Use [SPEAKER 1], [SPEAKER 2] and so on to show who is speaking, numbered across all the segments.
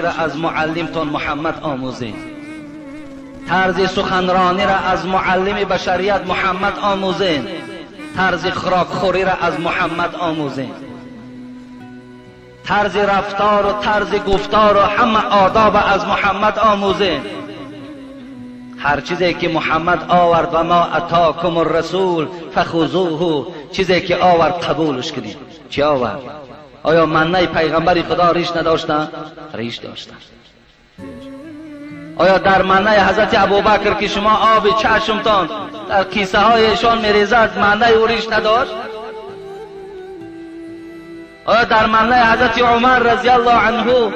[SPEAKER 1] را از معلمتان محمد آموزید، طرز سخنرانی را از معلم بشریت محمد آموزید، طرز خوراک خوری را از محمد آموزید، طرز رفتار و طرز گفتار و همه آداب از محمد آموزید. هر چیزی که محمد آورد و ما اتاکم الرسول فخذوه، چیزی که آورد قبولش کنید. چی آورد؟ آیا منه پیغمبر خدا ریش نداشتن؟ ریش داشتن. آیا در منه حضرت ابوبکر که شما آب چشمتان در کیسه هایشان میریزد منه او ریش نداشت؟ آیا در منه حضرت عمر رضی الله عنه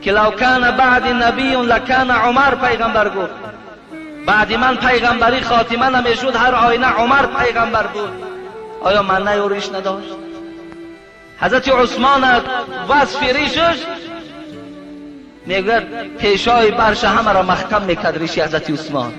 [SPEAKER 1] که لو کان بعد نبی لکان عمر، پیغمبر گفت بعد من پیغمبری خاتمه نمیشد، هر آینه عمر پیغمبر بود. آیا منه او ریش نداشت؟ حضرت عثمان وصف ریشش میگوید پیشای برش همه را محکم میکرد ریش حضرت عثمان.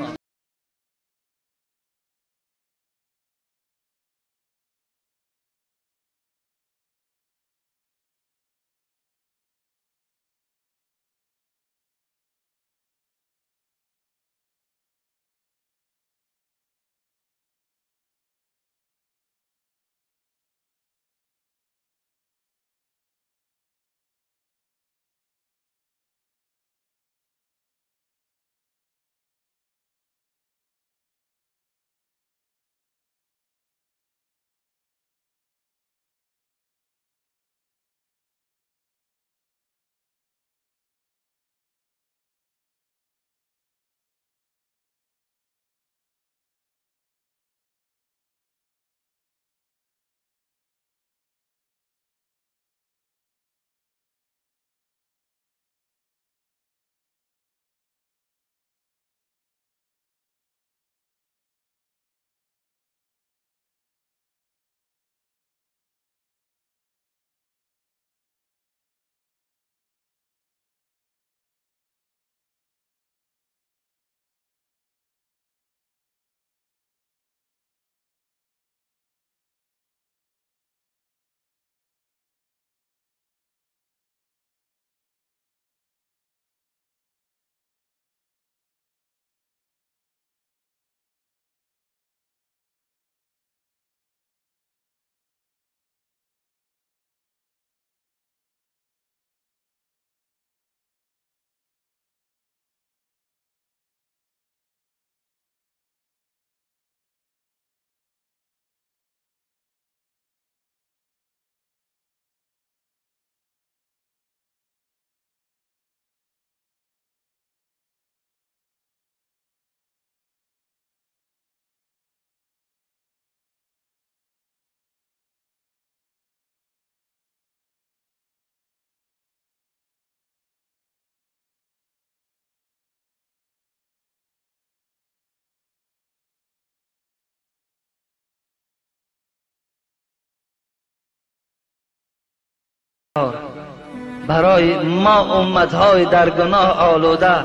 [SPEAKER 1] برای ما امتهای در گناه آلوده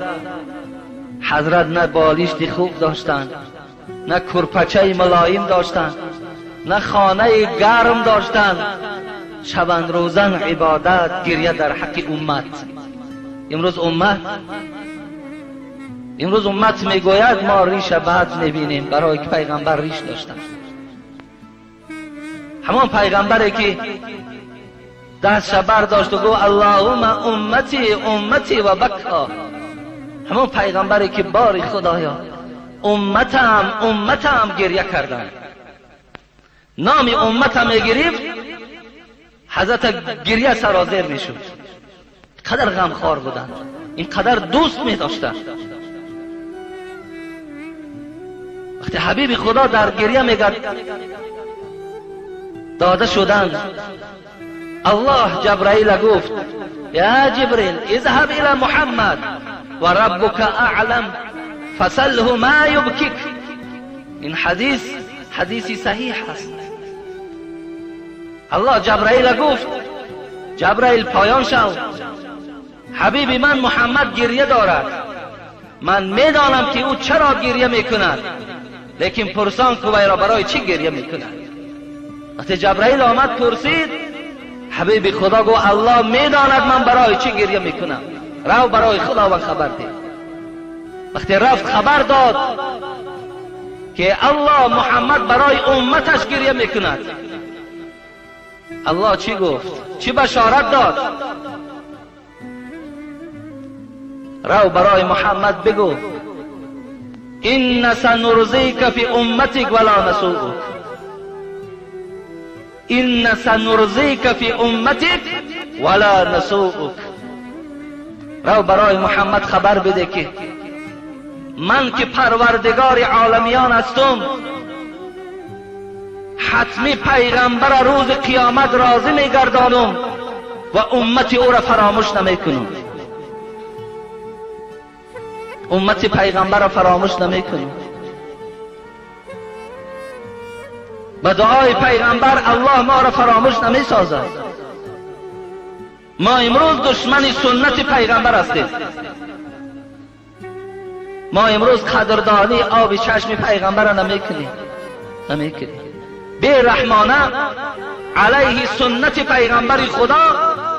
[SPEAKER 1] حضرت نه بالشت خوب داشتند، نه کرپچه ملایم داشتند، نه خانه گرم داشتند، شبان روزن عبادت گریه در حق امت. امروز امت میگوید ما ریش بد میبینیم، برای که پیغمبر ریش داشتند. همان پیغمبری که دست برداشت و گفت اللهم امتی امتی و بکا، همون پیغمبری که باری خدایا امتم گریه کردن. نام امتم میگرفت حضرت گریه سرازیر میشد. قدر غمخوار بودن، این قدر دوست میداشتن. وقتی حبیب خدا در گریه میگرد داده شدن، الله جبرائیل گفت یا جبريل اذهب الى محمد و ربك اعلم فسله ما يبكيك. این حدیثی صحیح است. الله جبرائیل گفت جبرائیل پایان شو، حبیب من محمد گریه دارد، من میدانم که او چرا گریه میکند، لیکن پرسان که وی را برای چی گریه میکند. وقتی جبرائیل آمد پرسید، حبیب خدا گو الله میداند من برای چی گریه میکنم. رو برای خداوند خبر ده. وقتی رفت خبر داد که الله محمد برای امتش گریه میکند. الله چی گفت؟ چی بشارت داد؟ رو برای محمد بگو این سنرضیک فی امتک ولا نسوءک. این سنرضیک فی امتک ولا نسوءک. رو برای محمد خبر بده که من که پروردگار عالمیان هستم، حتمی پیغمبر روز قیامت راضی میگردانم و امت او را فراموش نمیکنم. امت پیغمبر را فراموش نمیکنم. با دعای پیغمبر الله ما را فراموش نمیسازد. ما امروز دشمن سنت پیغمبر هستیم. ما امروز قدردانی آب چشم پیغمبر را نمیکنیم. بی رحمانه علیه سنت پیغمبر خدا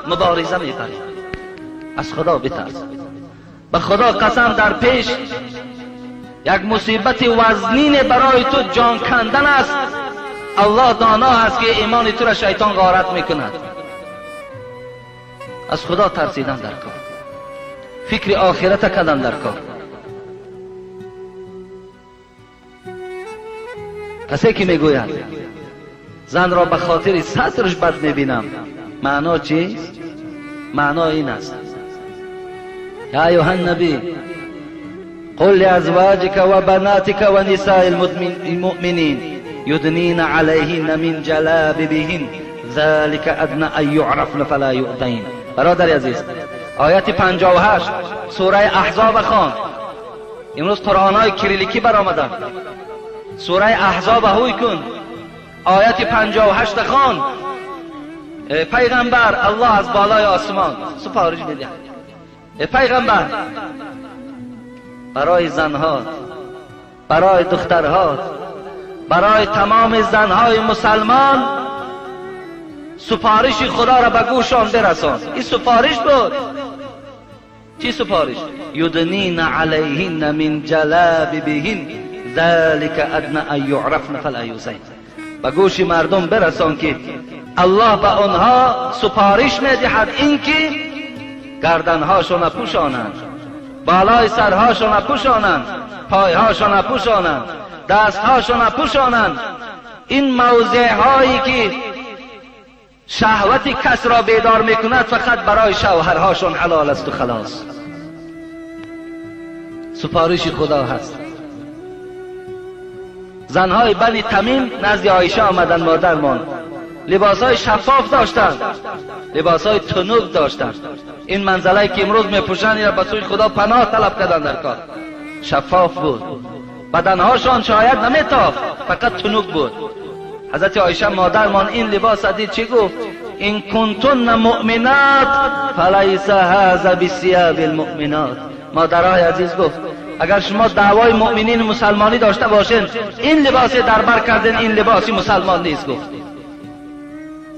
[SPEAKER 1] مبارزه میکنیم. از خدا بترس. به خدا قسم در پیش یک مصیبت وزنین برای تو جان کندن است. الله دانا است که ایمان تو را شیطان غارت میکند. از خدا ترسیدن در کار، فکر آخرت کردن در کار. کسی که میگوید زن را به خاطر سترش بد میبینم، معنا چیست؟ معنا این است: یا ایها النبی قل لازواجك وبناتك ونساء المؤمنين يدنين عليهن من جلابيبهن ذلك ادنى ان يعرفن فلا يؤذين. برادر عزیز، آیت 58 سوره احزاب خوان. امروز قرآن‌های کریلیکی برآمدن. سوره احزاب هوی کن، آیت 58 خوان. پیغمبر الله از بالای آسمان سفارش میده: پیغمبر برای زنها، برای دخترها، برای تمام زنهای مسلمان سفارش خدا را به گوشان برسان. این سفارش بود. چی سفارش؟ یدنین علیهن من جلابیبهن ذلك ادنى ان يعرفن فلا یؤذین. به گوش مردم برسان که الله به آنها سفارش میدهد اینکه گردنهاشون پوشانند، بالای سرهاشون پوشانند، پایهاشون پوشانند، دستهاشون پوشانند. این موضع هایی که شهوت کس را بیدار میکند فقط برای شوهرهاشون حلال است و خلاص. سفارش خدا هست. زنهای بنی تمیم نزد عایشه آمدن. مادرمان لباسهای شفاف داشتند، لباسهای تنوک داشتند. این منزله که امروز میپوشند یا به سوی خدا پناه طلب کردن در کار. شفاف بود، بدنهاشان شاید نمیتافت، فقط تنوک بود. حضرت عایشه مادرمان این لباس دید چی گفت؟ این کنتن مؤمنات فلیس هذا بثياب المؤمنات. مادرای عزیز گفت اگر شما دعوای مؤمنین مسلمانی داشته باشین، این لباس در بر کردن این لباسی مسلمان نیست. گفت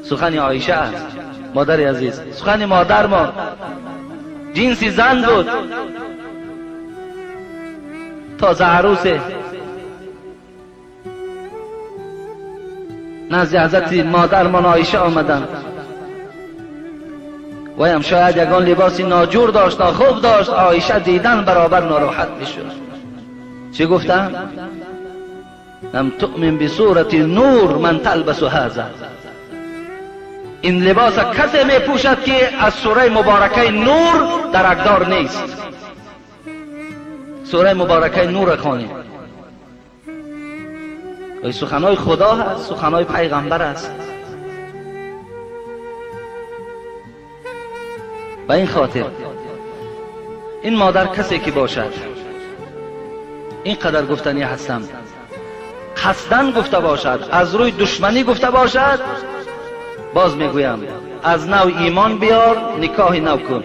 [SPEAKER 1] سخن عایشه است. مادر عزیز، سخن مادر ما جنسی زن بود. تازه عروسه نزد حضرت مادر ما عایشه آمدن. و هم شاید یگان لباسی ناجور داشت، خوب داشت. عایشه دیدن برابر ناراحت میشد. چی گفتن؟ لم تؤمن بصورت نور من تلبس هذا. این لباس کسی می پوشد که از سوره مبارکه نور درکدار نیست. سوره مبارکه نور خوانید. این سخنهای خدا هست، سخنهای پیغمبر است. و این خاطر این مادر کسی که باشد، اینقدر گفتنی هستم، قصدن گفته باشد، از روی دشمنی گفته باشد، باز میگویم از نو ایمان بیار، نکاح نو کن.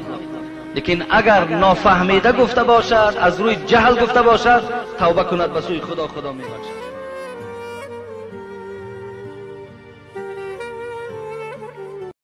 [SPEAKER 1] لیکن اگر نافهمیده گفته باشد، از روی جهل گفته باشد، توبه کند به سوی خدا، خدا میبخشد.